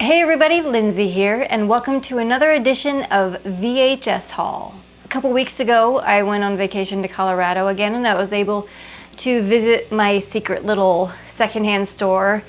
Hey everybody, Lindsay here, and welcome to another edition of VHS Haul. A couple weeks ago, I went on vacation to Colorado again, and I was able to visit my secret little secondhand store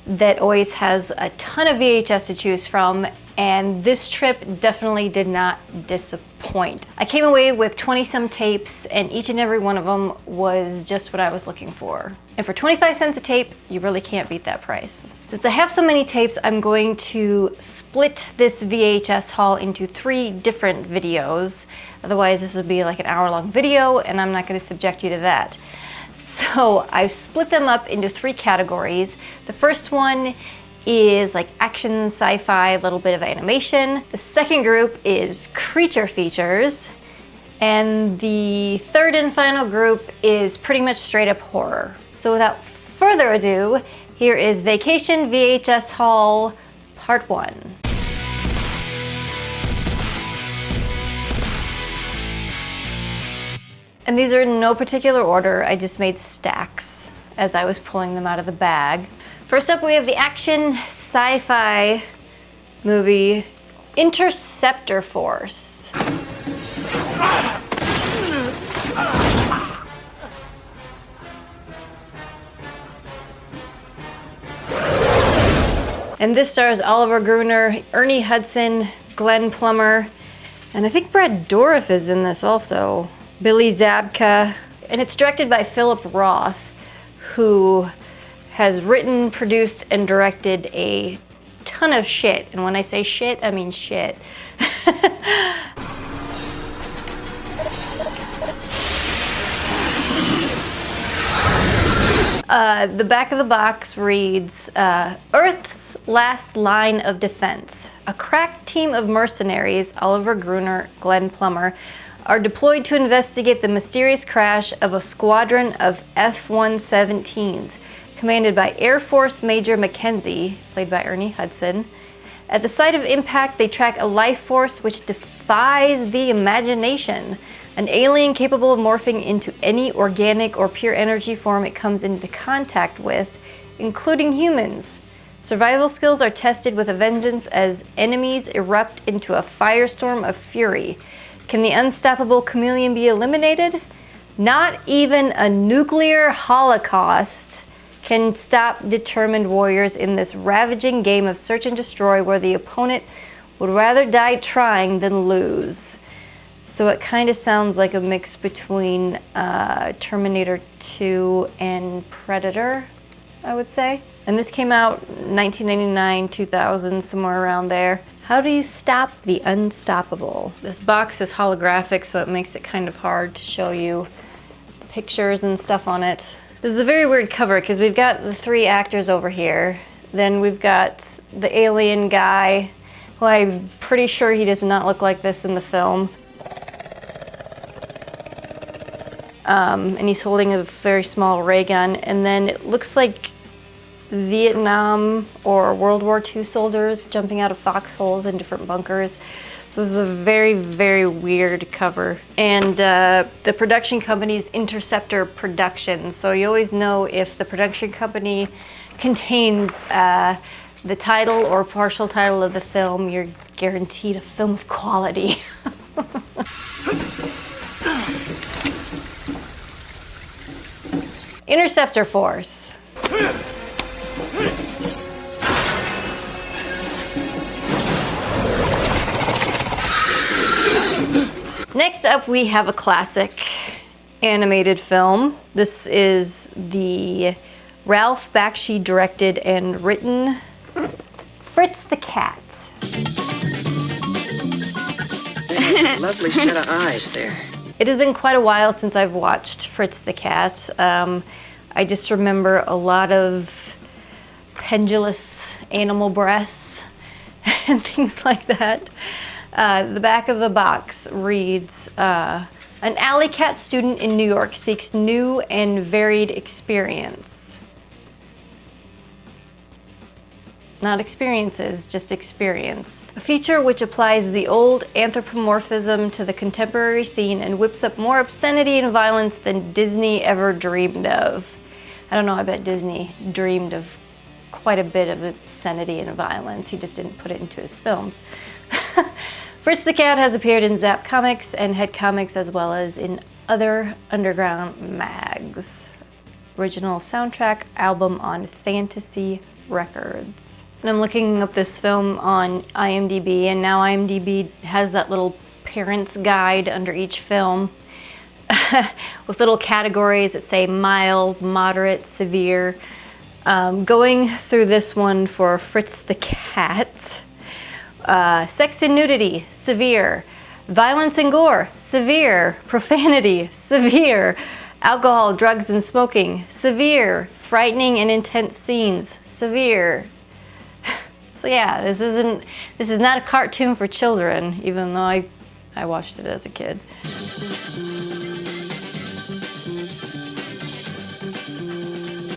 that always has a ton of VHS to choose from, and this trip definitely did not disappoint. I came away with 20-some tapes, and each and every one of them was just what I was looking for. And for 25 cents a tape, you really can't beat that price. Since I have so many tapes, I'm going to split this VHS haul into 3 different videos. Otherwise, this would be like an hour-long video, and I'm not going to subject you to that. So I've split them up into 3 categories. The first one is like action, sci-fi, a little bit of animation. The second group is creature features. And the third and final group is pretty much straight up horror. So without further ado, here is Vacation VHS Haul Part 1. And these are in no particular order, I just made stacks as I was pulling them out of the bag. First up, we have the action sci-fi movie Interceptor Force. And this stars Oliver Gruner, Ernie Hudson, Glenn Plummer, and I think Brad Dourif is in this also. Billy Zabka, and it's directed by Philip Roth, who has written, produced, and directed a ton of shit. And when I say shit, I mean shit. The back of the box reads, Earth's last line of defense. A crack team of mercenaries, Oliver Gruner, Glenn Plummer, are deployed to investigate the mysterious crash of a squadron of F-117s, commanded by Air Force Major Mackenzie, played by Ernie Hudson. At the site of impact, they track a life force which defies the imagination, an alien capable of morphing into any organic or pure energy form it comes into contact with, including humans. Survival skills are tested with a vengeance as enemies erupt into a firestorm of fury. Can the unstoppable chameleon be eliminated? Not even a nuclear holocaust can stop determined warriors in this ravaging game of search and destroy where the opponent would rather die trying than lose. So it kind of sounds like a mix between Terminator 2 and Predator, I would say. And this came out 1999, 2000, somewhere around there. How do you stop the unstoppable? This box is holographic, so it makes it kind of hard to show you pictures and stuff on it. This is a very weird cover because we've got the 3 actors over here. Then we've got the alien guy, who I'm pretty sure he does not look like this in the film. And he's holding a very small ray gun. And then it looks like Vietnam or World War II soldiers jumping out of foxholes in different bunkers. So this is a very, very weird cover. And the production company is Interceptor Productions. So you always know if the production company contains the title or partial title of the film, you're guaranteed a film of quality. Interceptor Force. Next up, we have a classic animated film. This is the Ralph Bakshi directed and written Fritz the Cat. Lovely set of eyes there. It has been quite a while since I've watched Fritz the Cat. I just remember a lot of pendulous animal breasts and things like that. The back of the box reads, an alley cat student in New York seeks new and varied experience. Not experiences, just experience. A feature which applies the old anthropomorphism to the contemporary scene and whips up more obscenity and violence than Disney ever dreamed of. I don't know, I bet Disney dreamed of quite a bit of obscenity and violence. He just didn't put it into his films. Fritz the Cat has appeared in Zap Comics and Head Comics, as well as in other underground mags. Original soundtrack album on Fantasy Records. And I'm looking up this film on IMDb, and now IMDb has that little parent's guide under each film with little categories that say mild, moderate, severe. Going through this one for Fritz the Cat. Sex and nudity, severe. Violence and gore, severe. Profanity, severe. Alcohol, drugs, and smoking, severe. Frightening and intense scenes, severe. So yeah, this is not a cartoon for children, even though I watched it as a kid.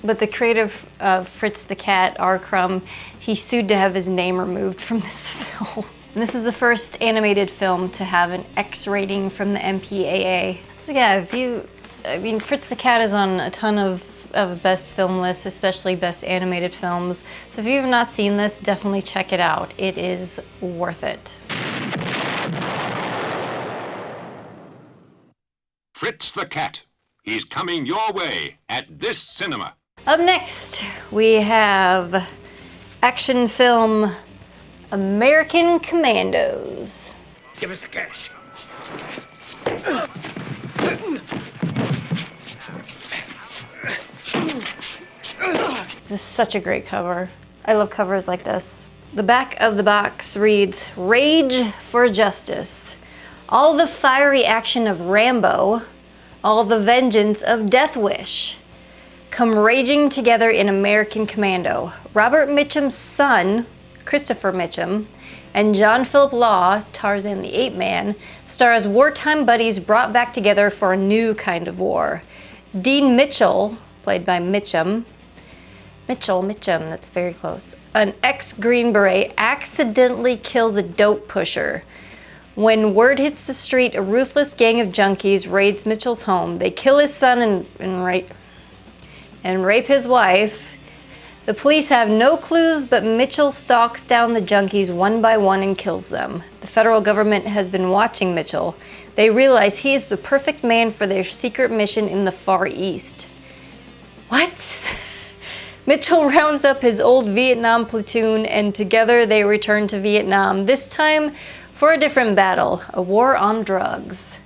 But the creator of Fritz the Cat, R. Crumb, he sued to have his name removed from this film. And this is the first animated film to have an X rating from the MPAA. So yeah, Fritz the Cat is on a ton of best film lists, especially best animated films. So if you have not seen this, definitely check it out. It is worth it. Fritz the Cat. He's coming your way at this cinema. Up next, we have action film American Commandos. Give us the cash. This is such a great cover. I love covers like this. The back of the box reads, "Rage for Justice. All the fiery action of Rambo, all the vengeance of Death Wish, come raging together in American Commando." Robert Mitchum's son, Christopher Mitchum, and John Philip Law, Tarzan the Ape Man, star as wartime buddies brought back together for a new kind of war. Dean Mitchell, played by Mitchum, that's very close, an ex-Green Beret, accidentally kills a dope pusher. When word hits the street, a ruthless gang of junkies raids Mitchell's home. They kill his son and rape his wife. The police have no clues, but Mitchell stalks down the junkies one by one and kills them. The federal government has been watching Mitchell. They realize he is the perfect man for their secret mission in the Far East. What? Mitchell rounds up his old Vietnam platoon, and together they return to Vietnam, this time for a different battle, a war on drugs.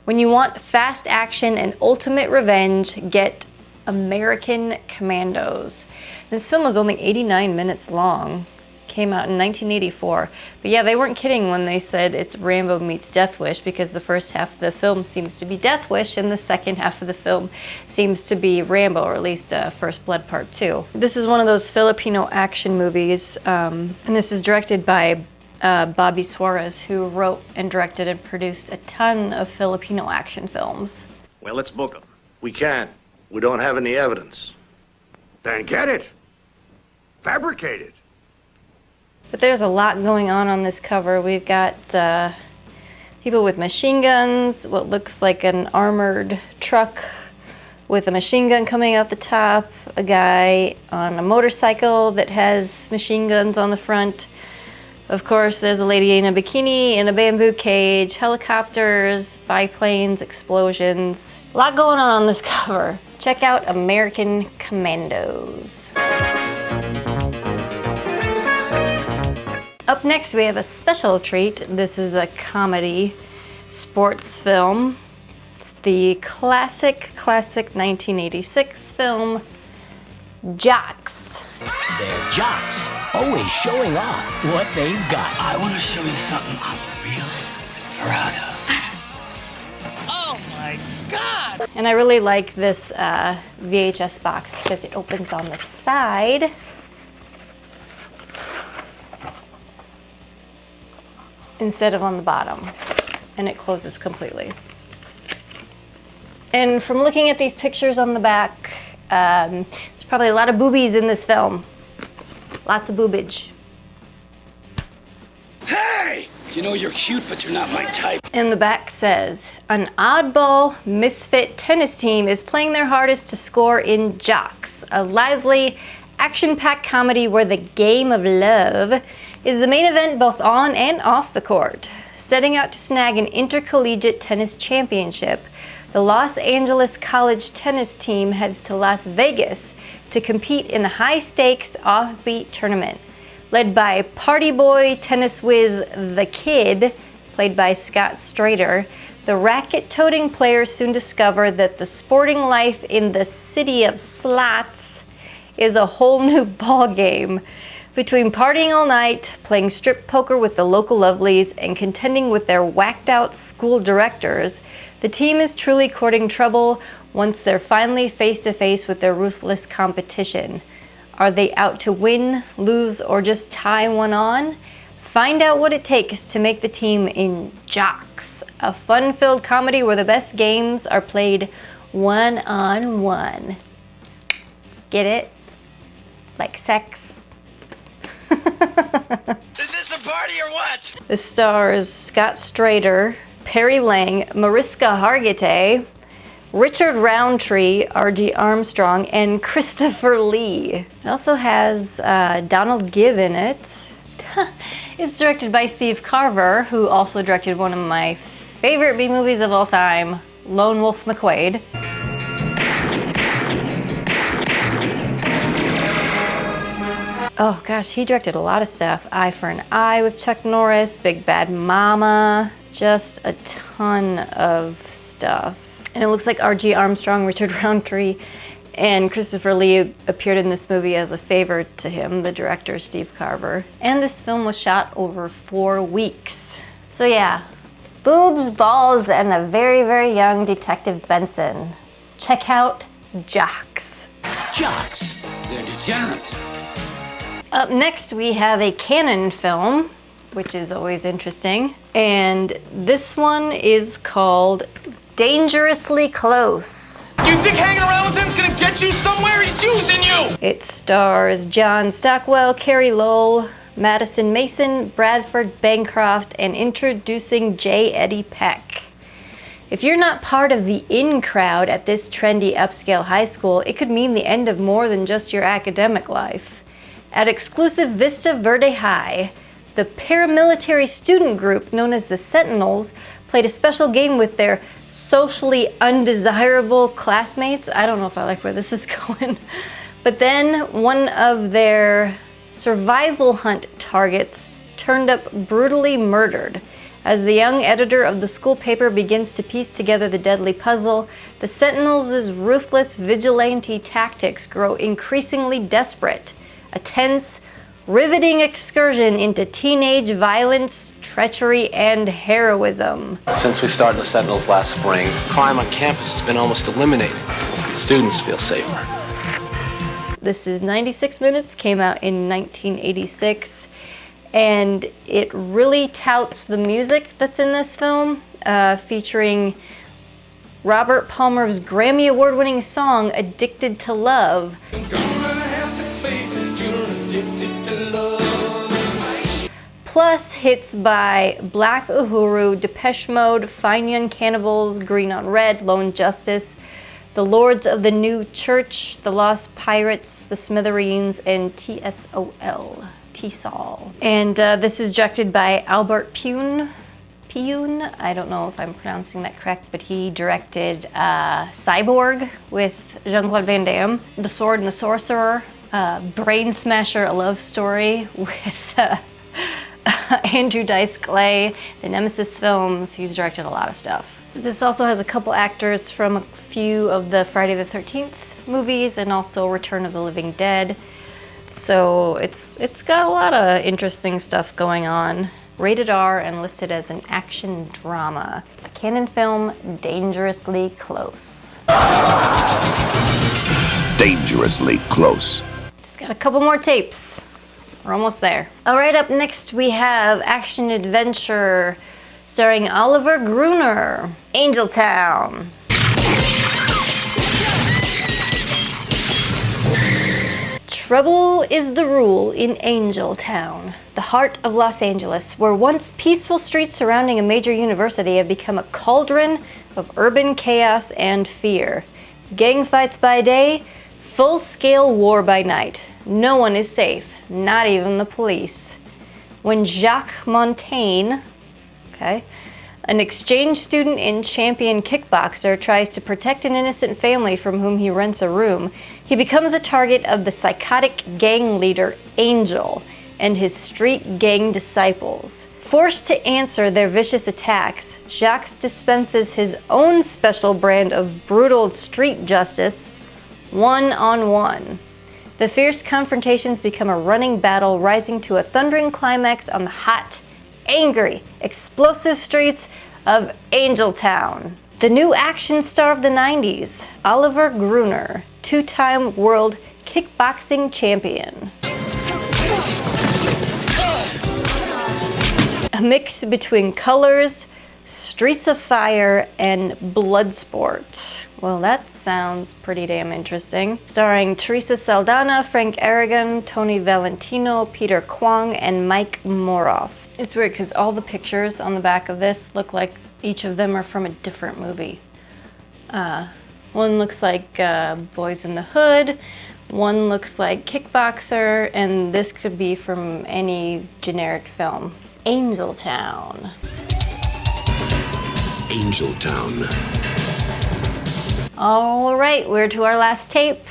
When you want fast action and ultimate revenge, get American Commandos. This film was only 89 minutes long. Came out in 1984. But yeah, they weren't kidding when they said it's Rambo meets Death Wish, because the first half of the film seems to be Death Wish and the second half of the film seems to be Rambo, or at least First Blood Part 2. This is one of those Filipino action movies, and this is directed by Bobby Suarez, who wrote and directed and produced a ton of Filipino action films. Well, let's book them. We can't. We don't have any evidence. Then get it. Fabricate it. But there's a lot going on this cover. We've got people with machine guns, what looks like an armored truck with a machine gun coming out the top, a guy on a motorcycle that has machine guns on the front. Of course, there's a lady in a bikini in a bamboo cage, helicopters, biplanes, explosions. A lot going on this cover. Check out American Commandos. Up next, we have a special treat. This is a comedy sports film. It's the classic 1986 film, Jocks. They're jocks, always showing off what they've got. I want to show you something I'm really proud of. Oh my God! And I really like this VHS box because it opens on the side. Instead of on the bottom, and it closes completely. And from looking at these pictures on the back, there's probably a lot of boobies in this film. Lots of boobage. Hey! You know you're cute, but you're not my type. And the back says, an oddball, misfit tennis team is playing their hardest to score in Jocks, a lively action-packed comedy where the game of love is the main event both on and off the court. Setting out to snag an intercollegiate tennis championship, the Los Angeles college tennis team heads to Las Vegas to compete in a high-stakes, offbeat tournament. Led by party boy tennis whiz The Kid, played by Scott Strader, the racket-toting players soon discover that the sporting life in the city of slots is a whole new ballgame. Between partying all night, playing strip poker with the local lovelies, and contending with their whacked-out school directors, the team is truly courting trouble once they're finally face-to-face with their ruthless competition. Are they out to win, lose, or just tie one on? Find out what it takes to make the team in Jocks, a fun-filled comedy where the best games are played one-on-one. Get it? Like sex? Is this a party or what? The stars Scott Strader, Perry Lang, Mariska Hargitay, Richard Roundtree, R.G. Armstrong, and Christopher Lee. It also has Donald Gibb in it. It's directed by Steve Carver, who also directed one of my favorite B movies of all time, Lone Wolf McQuade. Oh gosh, he directed a lot of stuff. Eye for an Eye with Chuck Norris, Big Bad Mama, just a ton of stuff. And it looks like R.G. Armstrong, Richard Roundtree, and Christopher Lee appeared in this movie as a favor to him, the director, Steve Carver. And this film was shot over 4 weeks. So yeah, boobs, balls, and a very, very young Detective Benson. Check out Jocks. Jocks. They're degenerates. Up next, we have a canon film, which is always interesting. And this one is called Dangerously Close. You think hanging around with him's gonna get you somewhere? He's using you! It stars John Stockwell, Carrie Lowell, Madison Mason, Bradford Bancroft, and introducing J. Eddie Peck. If you're not part of the in crowd at this trendy upscale high school, it could mean the end of more than just your academic life. At exclusive Vista Verde High, the paramilitary student group known as the Sentinels played a special game with their socially undesirable classmates. I don't know if I like where this is going. But then one of their survival hunt targets turned up brutally murdered. As the young editor of the school paper begins to piece together the deadly puzzle, the Sentinels' ruthless vigilante tactics grow increasingly desperate. A tense, riveting excursion into teenage violence, treachery, and heroism. Since we started the Sentinels last spring, crime on campus has been almost eliminated. Students feel safer. This is 96 minutes, came out in 1986, and it really touts the music that's in this film, featuring Robert Palmer's Grammy Award-winning song, Addicted to Love. Plus hits by Black Uhuru, Depeche Mode, Fine Young Cannibals, Green on Red, Lone Justice, The Lords of the New Church, The Lost Pirates, The Smithereens, and TSOL. And this is directed by Albert Pune. I don't know if I'm pronouncing that correct, but he directed Cyborg with Jean-Claude Van Damme, The Sword and the Sorcerer, Brain Smasher, A Love Story with Andrew Dice Clay, the Nemesis films. He's directed a lot of stuff. This also has a couple actors from a few of the Friday the 13th movies and also Return of the Living Dead. So it's got a lot of interesting stuff going on. Rated R and listed as an action drama. The canon film, Dangerously Close. Dangerously Close. Just got a couple more tapes. We're almost there. All right, up next we have action adventure starring Oliver Gruner, Angel Town. Trouble is the rule in Angel Town, the heart of Los Angeles, where once peaceful streets surrounding a major university have become a cauldron of urban chaos and fear. Gang fights by day, full-scale war by night. No one is safe, not even the police. When Jacques Montaigne, an exchange student and champion kickboxer, tries to protect an innocent family from whom he rents a room, he becomes a target of the psychotic gang leader Angel and his street gang disciples. Forced to answer their vicious attacks, Jocks dispenses his own special brand of brutal street justice, one-on-one. The fierce confrontations become a running battle, rising to a thundering climax on the hot, angry, explosive streets of Angeltown. The new action star of the 90s, Oliver Gruner, two-time world kickboxing champion. A mix between Colors, Streets of Fire, and Bloodsport. Well, that sounds pretty damn interesting. Starring Teresa Saldana, Frank Aragon, Tony Valentino, Peter Kwong, and Mike Moroff. It's weird because all the pictures on the back of this look like each of them are from a different movie. One looks like Boys in the Hood, one looks like Kickboxer, and this could be from any generic film. Angeltown. Angeltown. All right, we're to our last tape,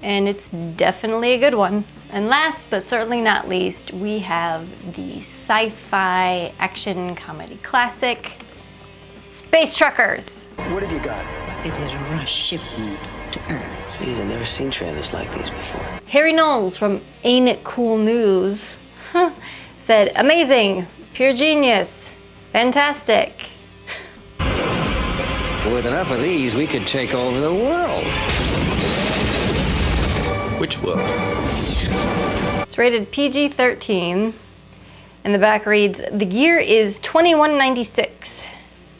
and it's definitely a good one. And last but certainly not least, we have the sci-fi action comedy classic, Space Truckers. What have you got? It is a rush shipment to Earth. Jeez, I've never seen trailers like these before. Harry Knowles from Ain't It Cool News said, amazing, pure genius, fantastic. With enough of these, we could take over the world. Which world? It's rated PG-13, and the back reads, the year is 2196.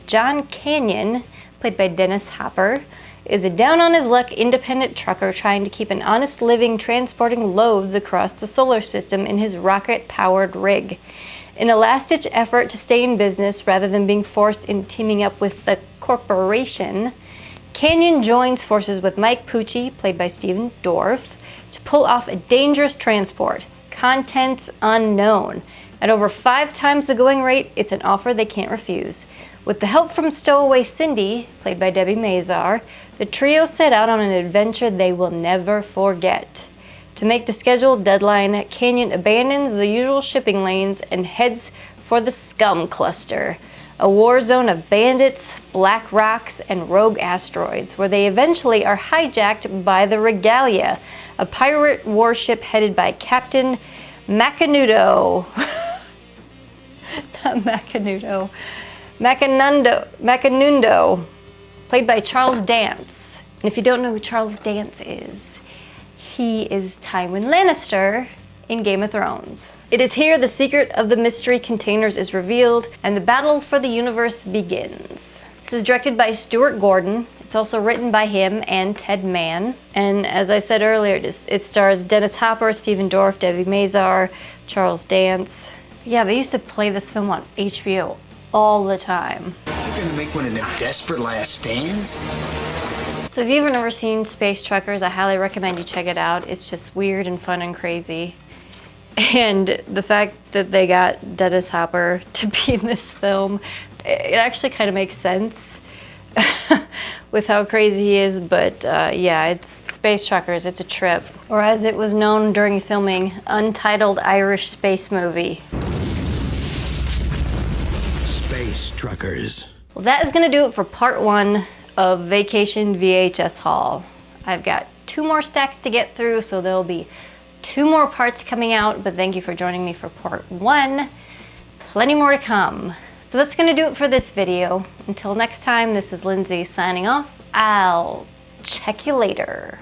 John Canyon, played by Dennis Hopper, is a down-on-his-luck independent trucker trying to keep an honest living transporting loads across the solar system in his rocket-powered rig. In a last-ditch effort to stay in business rather than being forced into teaming up with the corporation, Canyon joins forces with Mike Pucci, played by Stephen Dorff, to pull off a dangerous transport, contents unknown. At over 5 times the going rate, it's an offer they can't refuse. With the help from stowaway Cindy, played by Debbie Mazar, the trio set out on an adventure they will never forget. To make the scheduled deadline, Canyon abandons the usual shipping lanes and heads for the Scum Cluster, a war zone of bandits, black rocks, and rogue asteroids, where they eventually are hijacked by the Regalia, a pirate warship headed by Captain Macanudo. Not Macanudo. Macanundo, played by Charles Dance. And if you don't know who Charles Dance is, he is Tywin Lannister in Game of Thrones. It is here the secret of the mystery containers is revealed and the battle for the universe begins. This is directed by Stuart Gordon. It's also written by him and Ted Mann. And as I said earlier, it stars Dennis Hopper, Stephen Dorff, Debbie Mazar, Charles Dance. Yeah, they used to play this film on HBO all the time. You're gonna make one of them desperate last stands? So if you've never seen Space Truckers, I highly recommend you check it out. It's just weird and fun and crazy. And the fact that they got Dennis Hopper to be in this film, it actually kind of makes sense with how crazy he is. But yeah, it's Space Truckers, it's a trip. Or as it was known during filming, Untitled Irish Space Movie. Space Truckers. Well, that is going to do it for part 1 of Vacation VHS Haul. I've got 2 more stacks to get through, so there'll be 2 more parts coming out, but thank you for joining me for part 1. Plenty more to come. So that's going to do it for this video. Until next time, this is Lindsay signing off. I'll check you later.